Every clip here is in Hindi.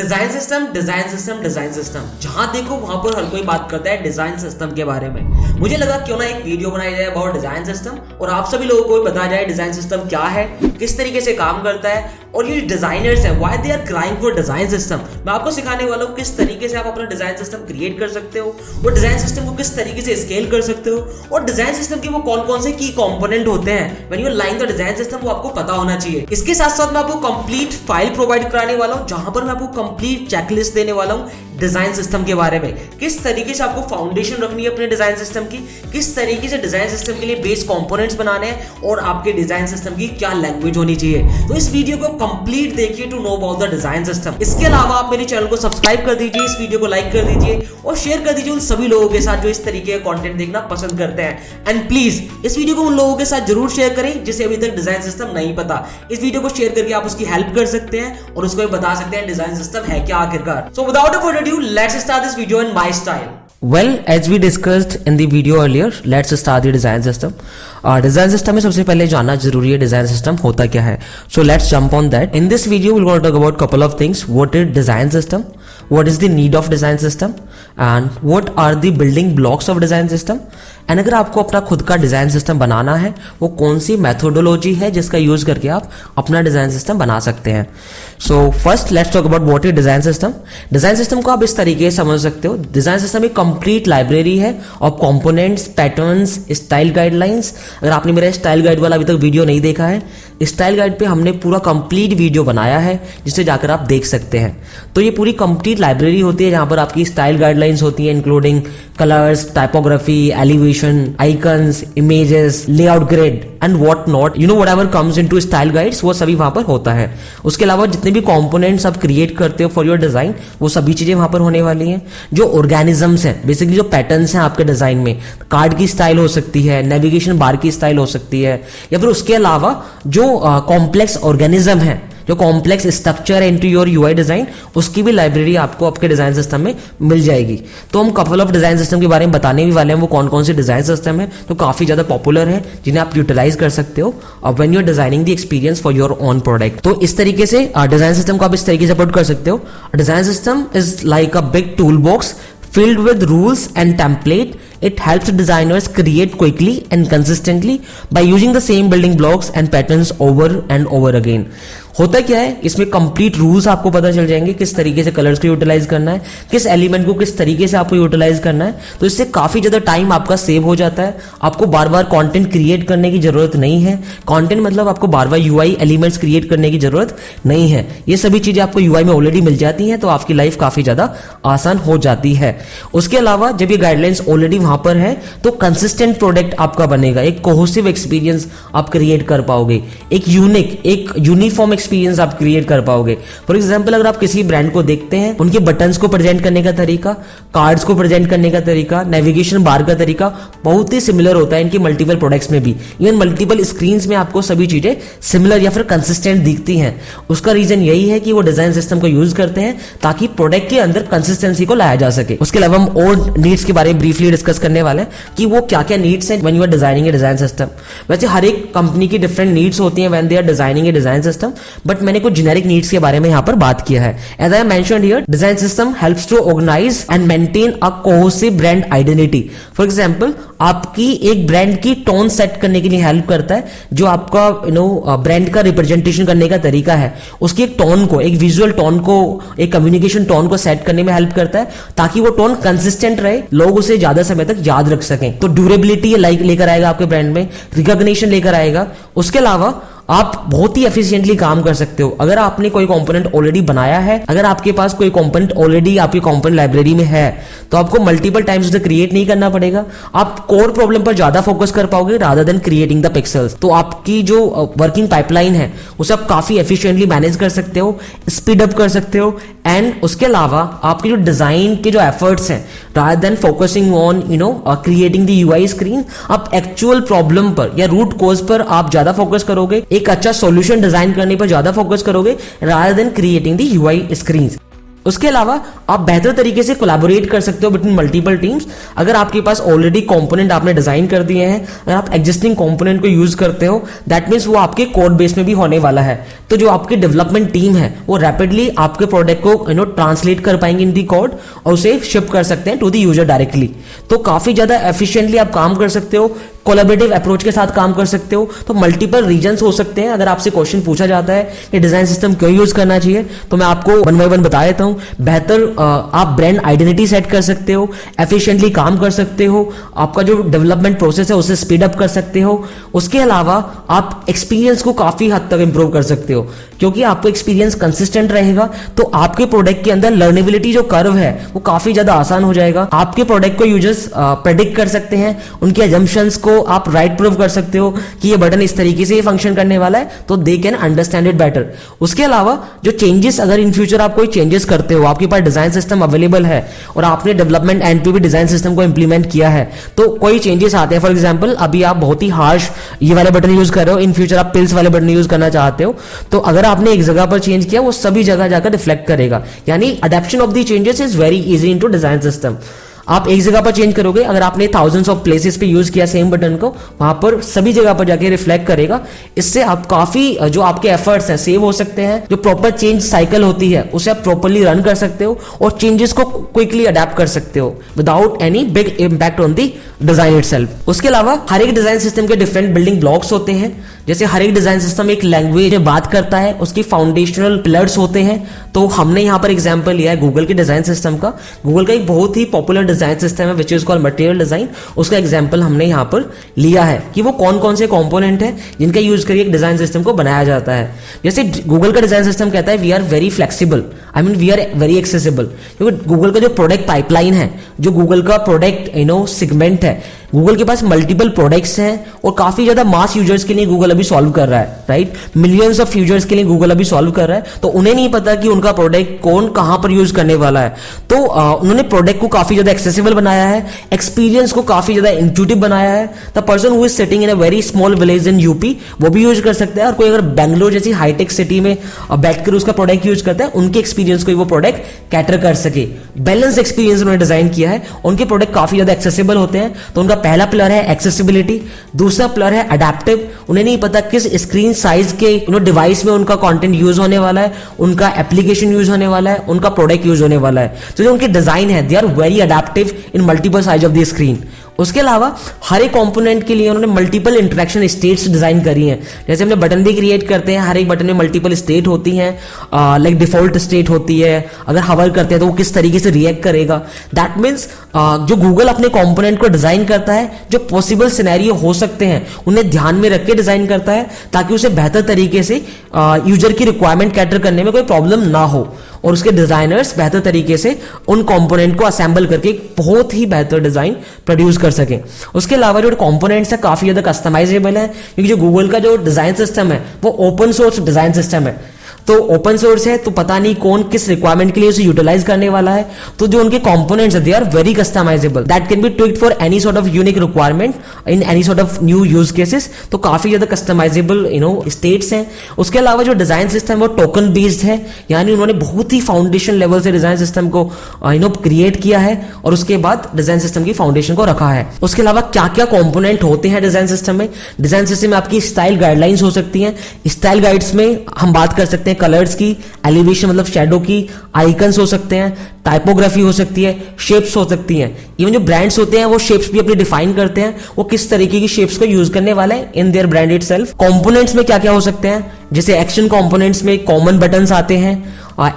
Design system design system design system जहां देखो वहां पर हर कोई बात करता है डिजाइन सिस्टम के बारे में। मुझे लगा क्यों ना एक वीडियो बनाई जाए अबाउट डिजाइन सिस्टम और आप सभी लोगों को बताया जाए डिजाइन सिस्टम क्या है, किस तरीके से काम करता है और ये डिजाइनर्स हैं why they are crying for design system. मैं आपको सिखाने वाला हूँ किस तरीके से आप अपना डिजाइन सिस्टम क्रिएट कर सकते हो और डिजाइन सिस्टम को किस तरीके से स्केल कर सकते हो और डिजाइन सिस्टम के वो कौन कौन से की कंपोनेंट होते हैं when you are lying the design system, वो आपको पता होना चाहिए। इसके साथ साथ मैं आपको कंप्लीट फाइल प्रोवाइड कराने वाला हूँ जहां पर मैं आपको कंप्लीट चेकलिस्ट देने वाला हूं डिजाइन सिस्टम के बारे में, किस तरीके से आपको फाउंडेशन रखनी है अपने डिजाइन सिस्टम की, किस तरीके से डिजाइन सिस्टम के लिए बेस कंपोनेंट्स बनाने हैं और आपके डिजाइन सिस्टम की क्या लैंग्वेज होनी चाहिए। तो इस वीडियो को कंप्लीट देखिए to know about the design system. इसके अलावा आप मेरे चैनल को सब्सक्राइब कर दीजिए, इस वीडियो को लाइक कर दीजिए और शेयर कर दीजिए उन सभी लोगों के साथ जो इस तरीके का कंटेंट देखना पसंद करते हैं। एंड प्लीज इस वीडियो को उन लोगों के साथ जरूर शेयर करें जिसे अभी तक डिजाइन सिस्टम नहीं पता। इस वीडियो को शेयर करके आप उसकी हेल्प कर सकते हैं और उसको बता सकते हैं डिजाइन सिस्टम है क्या आखिरकार। So without a further ado, let's start this video in my style. Well, as we discussed in the video earlier, let's start the design system. Design system में सबसे पहले जानना जरूरी है design system होता क्या है. So let's jump on that. In this video, we're going to talk about couple of things. What is design system? What is the need of design system? And what are the building blocks of design system? And अगर आपको अपना खुद का डिजाइन सिस्टम बनाना है, वो कौन सी मेथोडोलॉजी है जिसका यूज करके आप अपना डिजाइन सिस्टम बना सकते हैं। So first let's talk about what is design system. Design system को आप इस तरीके से समझ सकते हो, डिजाइन सिस्टम एक कंप्लीट लाइब्रेरी है of components, patterns, style guidelines. अगर आपने मेरा स्टाइल गाइड वाला अभी तक वीडियो नहीं देखा है, स्टाइल गाइड पे हमने पूरा कंप्लीट वीडियो बनाया है जिसे जाकर आप देख सकते हैं। तो ये पूरी कंप्लीट लाइब्रेरी होती है जहां पर आपकी स्टाइल गाइडलाइंस होती है, including colours, typography, elevation, icons, images, layout grid and what not, you know whatever comes into style guides, वो सभी वहां पर होता है। उसके अलावा जितने भी कंपोनेंट्स आप क्रिएट करते हो फॉर योर डिजाइन, वो सभी चीजें वहां पर होने वाली हैं। जो ऑर्गेनिजम्स हैं, बेसिकली जो पैटर्न्स हैं आपके डिजाइन में, कार्ड की स्टाइल हो सकती है, नेविगेशन बार की स्टाइल हो सकती है, या फिर उसके अलावा जो कॉम्प्लेक्स ऑर्गेनिज्म है, जो कॉम्प्लेक्स स्ट्रक्चर है इनटू योर यूआई डिजाइन, उसकी भी लाइब्रेरी आपको आपके डिजाइन सिस्टम में मिल जाएगी। तो हम कपल ऑफ डिजाइन सिस्टम के बारे में बताने भी वाले हैं, वो कौन कौन से डिजाइन सिस्टम है तो काफी ज्यादा पॉपुलर है जिन्हें आप यूटिलाइज कर सकते हो और when you are designing the experience for your own product. तो इस तरीके से डिजाइन सिस्टम को आप इस तरीके से सपोर्ट कर सकते हो। Design system is like a big tool box filled with rules and template. It helps designers create quickly and consistently by using the same building blocks and patterns over and over again. होता क्या है, इसमें कंप्लीट रूल्स आपको पता चल जाएंगे, किस तरीके से कलर्स को यूटिलाइज करना है, किस एलिमेंट को किस तरीके से आपको यूटिलाइज करना है। तो इससे काफी ज्यादा टाइम आपका सेव हो जाता है। आपको बार बार कंटेंट क्रिएट करने की जरूरत नहीं है। कंटेंट मतलब आपको बार बार यूआई एलिमेंट्स क्रिएट करने की जरूरत नहीं है। ये सभी चीजें आपको यूआई में ऑलरेडी मिल जाती हैं, तो आपकी लाइफ काफी ज्यादा आसान हो जाती है। उसके अलावा जब ये गाइडलाइंस ऑलरेडी वहां पर है तो कंसिस्टेंट प्रोडक्ट आपका बनेगा, एक कोहेसिव एक्सपीरियंस आप क्रिएट कर पाओगे, एक यूनिक, एक यूनिफॉर्म एक्सपीरियंस आप क्रिएट कर पाओगे। फॉर एग्जांपल अगर आप किसी ब्रांड को देखते हैं, उनके बटन्स को प्रेजेंट करने का तरीका, कार्ड्स को प्रेजेंट करने का तरीका, नेविगेशन बार का तरीका बहुत ही सिमिलर होता है इनकी मल्टीपल प्रोडक्ट्स में भी। इवन मल्टीपल स्क्रीन्स में आपको सभी चीजें सिमिलर या फिर कंसिस्टेंट दिखती हैं। उसका रीजन यही है कि वो डिजाइन सिस्टम को यूज करते हैं ताकि प्रोडक्ट के अंदर कंसिस्टेंसी को लाया जा सके। उसके अलावा हम और नीड्स के बारे में ब्रीफली डिस्कस करने वाले हैं कि वो क्या क्या नीड्स हैं when you are designing a design system. वैसे हर एक कंपनी की डिफरेंट नीड्स होती हैं when they are designing a design system, but मैंने कुछ जेनेरिक नीड्स के बारे में यहां पर बात किया है। As I mentioned here, design system helps to organise and maintain a cohesive brand identity. For example आपकी एक ब्रांड की टोन सेट करने के लिए हेल्प करता है, जो आपका ब्रांड का रिप्रेजेंटेशन करने का तरीका है, उसकी एक टोन को, एक विजुअल टोन को, एक कम्युनिकेशन टोन को सेट करने में हेल्प करता है ताकि वो टोन कंसिस्टेंट रहे, लोग उसे ज्यादा समय तक याद रख सकें। तो ड्यूरेबिलिटी लेकर आएगा आपके ब्रांड में, रिकॉग्निशन लेकर आएगा। उसके अलावा आप बहुत ही एफिशिएंटली काम कर सकते हो। अगर आपने कोई कंपोनेंट ऑलरेडी बनाया है, अगर आपके पास कोई कंपोनेंट ऑलरेडी आपकी कंपोनेंट लाइब्रेरी में है, तो आपको मल्टीपल टाइम्स उसे क्रिएट नहीं करना पड़ेगा। आप कोर प्रॉब्लम पर ज्यादा फोकस कर पाओगे rather than creating the pixels. तो आपकी जो वर्किंग पाइपलाइन है उसे आप काफी एफिशिएंटली मैनेज कर सकते हो, स्पीड अप कर सकते हो। एंड उसके अलावा आपके जो डिजाइन के जो एफर्ट्स हैं, rather than focusing on creating the UI screen, आप एक्चुअल प्रॉब्लम पर या रूट कॉज पर आप ज्यादा फोकस करोगे, एक अच्छा सॉल्यूशन डिजाइन करने पर ज्यादा फोकस करोगे rather than creating the UI screen. उसके अलावा आप बेहतर तरीके से कोलैबोरेट कर सकते हो बिटवीन मल्टीपल टीम्स। अगर आपके पास ऑलरेडी कंपोनेंट आपने डिजाइन कर दिए हैं, अगर आप एग्जिस्टिंग कंपोनेंट को यूज करते हो, दैट मीन्स वो आपके कोड बेस में भी होने वाला है। तो जो आपकी डेवलपमेंट टीम है वो रैपिडली आपके प्रोडक्ट को ट्रांसलेट कर पाएंगे इन दी कोड और उसे शिप कर सकते हैं टू द यूजर डायरेक्टली। तो काफी ज्यादा एफिशिएंटली आप काम कर सकते हो, कोलैबोरेटिव अप्रोच के साथ काम कर सकते हो। तो मल्टीपल रीजन्स हो सकते हैं। अगर आपसे क्वेश्चन पूछा जाता है कि डिजाइन सिस्टम क्यों यूज करना चाहिए, तो मैं आपको वन बाय वन बता देता हूं। बेहतर आप ब्रांड आइडेंटिटी सेट कर सकते हो, एफिशिएंटली काम कर सकते हो, आपका जो डेवलपमेंट प्रोसेस है उसे स्पीड अप कर सकते हो। उसके अलावा आप एक्सपीरियंस को काफी हद तक इंप्रूव कर सकते हो, क्योंकि आपका एक्सपीरियंस कंसिस्टेंट रहेगा तो आपके प्रोडक्ट के अंदर लर्नेबिलिटी जो कर्व है वो काफी ज्यादा आसान हो जाएगा। आपके प्रोडक्ट को यूजर्स प्रेडिक्ट कर सकते हैं, उनके अजम्पशंस को आप राइट प्रूव कर सकते हो कि ये बटन इस तरीके से फंक्शन करने वाला है, तो they can understand it better. उसके अलावा जो चेंजेस, अगर इन फ्यूचर आप कोई चेंजेस करते हो, आपके पास डिजाइन सिस्टम अवेलेबल है और आपने डेवलपमेंट एंड पे भी डिजाइन सिस्टम को इंप्लीमेंट किया है, तो कोई चेंजेस आते हैं, फॉर एग्जांपल अभी आप बहुत ही हार्श ये वाले बटन यूज कर रहे हो, इन फ्यूचर आप पिल्स वाले बटन यूज करना चाहते हो, तो अगर आपने एक जगह पर चेंज किया वो सभी जगह जाकर रिफ्लेक्ट करेगा। यानी adoption of the changes is very easy into design system. आप एक जगह पर चेंज करोगे, अगर आपने थाउजेंड्स ऑफ प्लेसेस पे यूज किया सेम बटन को, वहां पर सभी जगह पर जाके रिफ्लेक्ट करेगा। इससे आप काफी जो आपके एफर्ट्स हैं सेव हो सकते हैं। जो प्रॉपर चेंज साइकिल होती है उसे आप प्रॉपरली रन कर सकते हो और चेंजेस को क्विकली अडेप्ट कर सकते हो without any big impact on the design itself. उसके अलावा हर एक डिजाइन सिस्टम के डिफरेंट बिल्डिंग ब्लॉक्स होते हैं। जैसे हर एक डिजाइन सिस्टम एक लैंग्वेज में बात करता है, उसकी फाउंडेशनल पिलर्स होते हैं। तो हमने यहाँ पर एग्जांपल लिया है गूगल के डिजाइन सिस्टम का। गूगल का एक बहुत ही पॉपुलर डिजाइन सिस्टम है which is called material design. उसका एग्जांपल हमने यहाँ पर लिया है कि वो कौन कौन से कंपोनेंट है जिनका यूज करके एक डिजाइन सिस्टम को बनाया जाता है। जैसे गूगल का डिजाइन सिस्टम कहता है we are very flexible, I mean we are very accessible, क्योंकि गूगल का जो प्रोडक्ट पाइपलाइन है, जो गूगल का प्रोडक्ट सेगमेंट है, गूगल के पास मल्टीपल प्रोडक्ट्स हैं और काफी ज्यादा मास यूजर्स के लिए गूगल अभी सॉल्व कर रहा है, राइट। मिलियंस ऑफ यूजर्स के लिए गूगल अभी सॉल्व कर रहा है, तो उन्हें नहीं पता कि उनका प्रोडक्ट कौन कहां पर यूज करने वाला है। तो उन्होंने प्रोडक्ट को काफी ज्यादा एक्सेसिबल बनाया है, एक्सपीरियंस को काफी ज्यादा इंट्यूटिव बनाया है। The person who is sitting in a very small village in UP वो भी यूज कर सकता है, और कोई अगर बेंगलोर जैसी हाईटेक सिटी में बैठकर उसका प्रोडक्ट यूज करता है, उनके एक्सपीरियंस को वो प्रोडक्ट कैटर कर सके। बैलेंस एक्सपीरियंस उन्होंने डिजाइन किया है, उनके प्रोडक्ट काफी ज्यादा एक्सेसिबल होते हैं। तो उनका पहला पिलर है एक्सेसिबिलिटी, दूसरा पिलर है अडेप्टिव। उन्हें नहीं पता किस स्क्रीन साइज के डिवाइस में उनका कंटेंट यूज होने वाला है, उनका एप्लीकेशन यूज होने वाला है, उनका प्रोडक्ट यूज होने वाला है। तो जो उनके डिजाइन है they are very adaptive in multiple size of the screen. उसके अलावा हर एक कंपोनेंट के लिए उन्होंने मल्टीपल इंटरेक्शन स्टेट्स डिजाइन करी हैं। जैसे हमने बटन भी क्रिएट करते हैं, हर एक बटन में मल्टीपल स्टेट होती हैं, लाइक डिफॉल्ट स्टेट होती है, अगर हवर करते हैं तो वो किस तरीके से रिएक्ट करेगा। दैट मीन्स जो गूगल अपने कंपोनेंट को डिजाइन करता है, जो पॉसिबल सिनेरियो हो सकते हैं उन्हें ध्यान में रख के डिजाइन करता है, ताकि उसे बेहतर तरीके से यूजर की रिक्वायरमेंट कैटर करने में कोई प्रॉब्लम ना हो, और उसके डिजाइनर्स बेहतर तरीके से उन कंपोनेंट को असेंबल करके एक बहुत ही बेहतर डिजाइन प्रोड्यूस कर सके। उसके अलावा जो कंपोनेंट्स है काफी ज्यादा कस्टमाइजेबल है, क्योंकि जो गूगल का जो डिजाइन सिस्टम है वो ओपन सोर्स डिजाइन सिस्टम है। तो ओपन सोर्स है तो पता नहीं कौन किस रिक्वायरमेंट के लिए उसे यूटिलाइज करने वाला है। तो जो उनके कंपोनेंट्स है they are very customisable, that can be tweaked for any sort of unique requirement in any sort of new use cases. तो काफी ज्यादा कस्टमाइजेबल स्टेट्स हैं। उसके अलावा जो डिजाइन सिस्टम है वो टोकन बेस्ड है, यानी उन्होंने बहुत ही फाउंडेशन लेवल से डिजाइन सिस्टम को क्रिएट किया है और उसके बाद डिजाइन सिस्टम की फाउंडेशन को रखा है। उसके अलावा क्या क्या कंपोनेंट होते हैं डिजाइन सिस्टम में? डिजाइन सिस्टम में आपकी स्टाइल गाइडलाइंस हो सकती हैं। स्टाइल गाइड्स में हम बात कर सकते हैं कलर्स की, एलिवेशन मतलब शैडो की, आइकन्स हो सकते हैं, टाइपोग्राफी हो सकती है, शेप्स हो सकती हैं। इवन जो ब्रांड्स होते हैं वो शेप्स भी अपनी डिफाइन करते हैं, वो किस तरीके की शेप्स को यूज करने वाला है in their brand itself. Components में क्या क्या हो सकते हैं? जैसे एक्शन कंपोनेंट्स में कॉमन बटन्स आते हैं,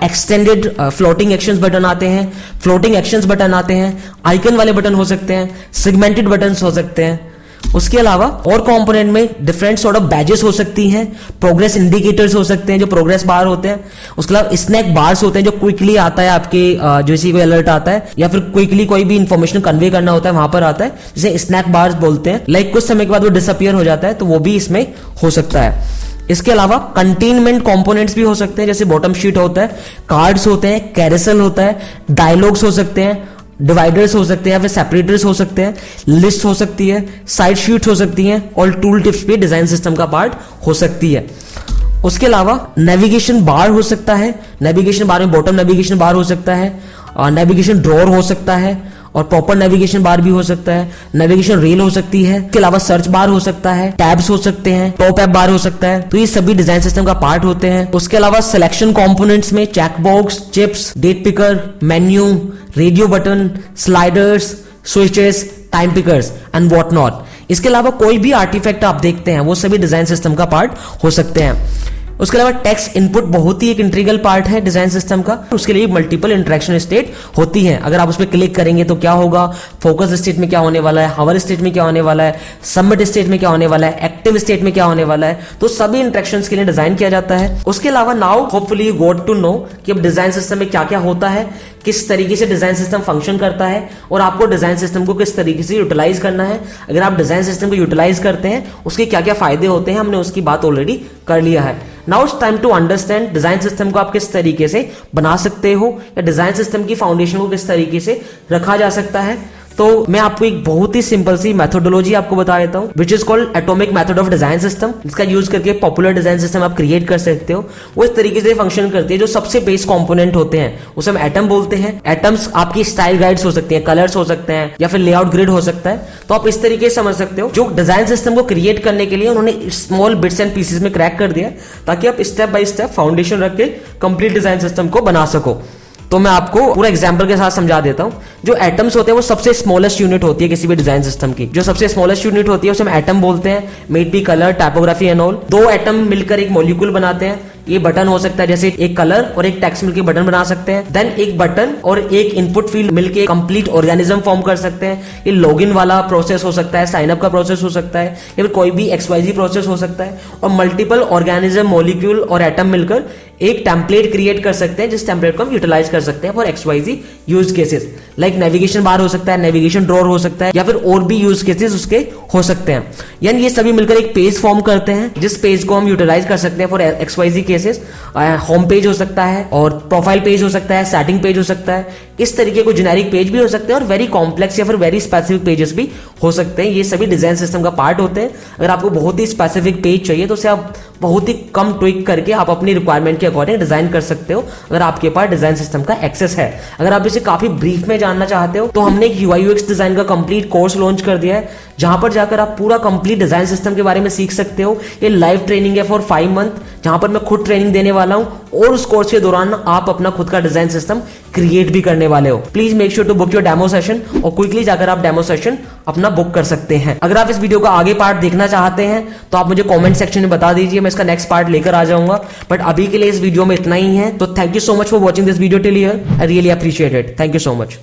एक्सटेंडेड फ्लोटिंग एक्शंस बटन आते हैं, फ्लोटिंग एक्शंस बटन आते हैं, आइकन वाले बटन हो सकते हैं, सेगमेंटेड बटन्स हो सकते हैं। उसके अलावा और कंपोनेंट में डिफरेंट सॉर्ट ऑफ बैजेस हो सकती हैं, प्रोग्रेस इंडिकेटर्स हो सकते हैं जो प्रोग्रेस बार होते हैं। उसके अलावा स्नैक बार्स होते हैं जो क्विकली आता है आपके जैसे कोई अलर्ट आता है या फिर क्विकली कोई भी इंफॉर्मेशन कन्वे करना होता है वहां पर आता है, जिसे स्नैक बार्स बोलते हैं। लाइक कुछ समय के बाद वो डिसअपियर हो जाता है, तो वो भी इसमें हो सकता है। इसके अलावा कंटेनमेंट कंपोनेंट्स भी हो सकते हैं, जैसे बॉटम शीट होता है, कार्ड्स होते हैं, कैरोसेल होता है, डायलॉग्स हो सकते हैं, डिवाइडर्स हो सकते हैं या फिर सेपरेटर्स हो सकते हैं, लिस्ट हो सकती है, साइड शीट्स हो सकती हैं और टूल टिप्स भी डिजाइन सिस्टम का पार्ट हो सकती है। उसके अलावा नेविगेशन बार हो सकता है, नेविगेशन बार में बॉटम नेविगेशन बार हो सकता है, नेविगेशन ड्रॉअर हो सकता है और प्रॉपर नेविगेशन बार भी हो सकता है, नेविगेशन रेल हो सकती है, इसके अलावा सर्च बार हो सकता है, टैब्स हो सकते हैं, टॉप ऐप बार हो सकता है। तो ये सभी डिजाइन सिस्टम का पार्ट होते हैं। उसके अलावा सिलेक्शन कंपोनेंट्स में check box, chips, date picker, menu, radio button, sliders, switches, time pickers and what not. इसके अलावा कोई भी आर्टिफैक्ट आप देखते हैं वो सभी डिजाइन सिस्टम का पार्ट हो सकते हैं। उसके अलावा टेक्स्ट इनपुट बहुत ही एक इंटीग्रल पार्ट है डिजाइन सिस्टम का। उसके लिए मल्टीपल इंटरेक्शन स्टेट होती है। अगर आप उस पर क्लिक करेंगे तो क्या होगा, फोकस स्टेट में क्या होने वाला है, हावर स्टेट में क्या होने वाला है, सबमिट स्टेट में क्या होने वाला है, एक्टिव स्टेट में क्या होने वाला है। तो सभी इंटरेक्शंस के लिए डिजाइन किया जाता है। उसके अलावा now hopefully you got to know कि अब डिजाइन सिस्टम में क्या क्या होता है, किस तरीके से डिजाइन सिस्टम फंक्शन करता है और आपको डिजाइन सिस्टम को किस तरीके से यूटिलाइज करना है। अगर आप डिजाइन सिस्टम को यूटिलाइज करते हैं उसके क्या क्या फायदे होते हैं, हमने उसकी बात ऑलरेडी कर लिया है। Now it's time to understand design system को आप किस तरीके से बना सकते हो या डिजाइन सिस्टम की फाउंडेशन को किस तरीके से रखा जा सकता है। तो मैं आपको एक बहुत ही सिंपल सी मेथोडोलॉजी आपको बता देता हूं which is called atomic method of design system. इसका यूज करके पॉपुलर डिजाइन सिस्टम आप क्रिएट कर सकते हो। वो इस तरीके से फंक्शन करती है, जो सबसे बेस कंपोनेंट होते हैं उसे हम एटम बोलते हैं। एटम्स आपकी स्टाइल गाइड्स हो सकती हैं, कलर्स हो सकते हैं या फिर लेआउट ग्रिड हो सकता है। तो आप इस तरीके से समझ सकते हो जो डिजाइन सिस्टम को क्रिएट करने के लिए उन्होंने स्मॉल बिट्स एंड पीसेस में क्रैक कर दिया ताकि आप स्टेप बाय स्टेप फाउंडेशन रख के कंप्लीट डिजाइन सिस्टम को बना सको। तो मैं आपको पूरा एग्जांपल के साथ समझा देता हूं। जो एटम्स होते हैं वो सबसे स्मॉलेस्ट यूनिट होती है किसी भी डिजाइन सिस्टम की। जो सबसे स्मॉलेस्ट यूनिट होती है उसे हम एटम बोलते हैं। Maybe colour, typography and all. दो एटम मिलकर एक मॉलिक्यूल बनाते हैं। ये बटन हो सकता है, जैसे एक कलर और एक टेक्स्ट मिलकर बटन बना सकते हैं। देन एक बटन और एक इनपुट फील्ड मिलकर कंप्लीट ऑर्गेनिज्म फॉर्म कर सकते हैं। ये लॉगिन वाला प्रोसेस हो सकता है, साइन अप का प्रोसेस हो सकता है या फिर कोई भी XYZ प्रोसेस हो सकता है। और मल्टीपल ऑर्गेनिज्म, मॉलिक्यूल और एटम मिलकर एक टेम्पलेट क्रिएट कर सकते हैं जिस टेम्पलेट को हम यूटिलाइज कर सकते हैं for XYZ use cases. Like navigation bar हो सकता है, नेविगेशन ड्रॉअर हो सकता है या फिर और भी यूज केसेस उसके हो सकते हैं। यानी ये सभी मिलकर एक पेज फॉर्म करते हैं जिस पेज को हम यूटिलाइज कर सकते हैं for XYZ cases. Home page हो सकता है और प्रोफाइल पेज हो सकता है, सेटिंग पेज हो सकता है। इस तरीके को जेनेरिक पेज भी हो सकते हैं और वेरी कॉम्प्लेक्स या फिर वेरी स्पेसिफिक पेजेस भी हो सकते हैं। ये सभी डिजाइन सिस्टम का पार्ट होते हैं। अगर आपको बहुत ही स्पेसिफिक पेज चाहिए तो उसे आप बहुत ही कम ट्विक करके आप अपनी रिक्वायरमेंट के अकॉर्डिंग डिजाइन कर सकते हो अगर आपके पास डिजाइन सिस्टम का एक्सेस है। अगर आप इसे काफी ब्रीफ में जानना चाहते हो तो हमने एक UI UX डिजाइन का कंप्लीट कोर्स लॉन्च कर दिया है जहां पर जाकर आप पूरा कंप्लीट डिजाइन सिस्टम के बारे में सीख सकते हो। ये लाइव ट्रेनिंग है फॉर 5 मंथ जहां पर मैं खुद ट्रेनिंग देने वाला हूं और उस कोर्स के दौरान आप अपना खुद का डिजाइन सिस्टम क्रिएट भी करने वाले हो। Please make sure to book your demo session और क्विकली जाकर आप डेमो सेशन अपना बुक कर सकते हैं। अगर आप इस वीडियो का आगे पार्ट देखना चाहते हैं तो आप मुझे कमेंट सेक्शन में बता दीजिए, मैं इसका नेक्स्ट पार्ट लेकर आ जाऊंगा। बट अभी के लिए इस वीडियो में इतना ही है। तो thank you so much for watching this video till here. I really appreciate it. Thank you so much.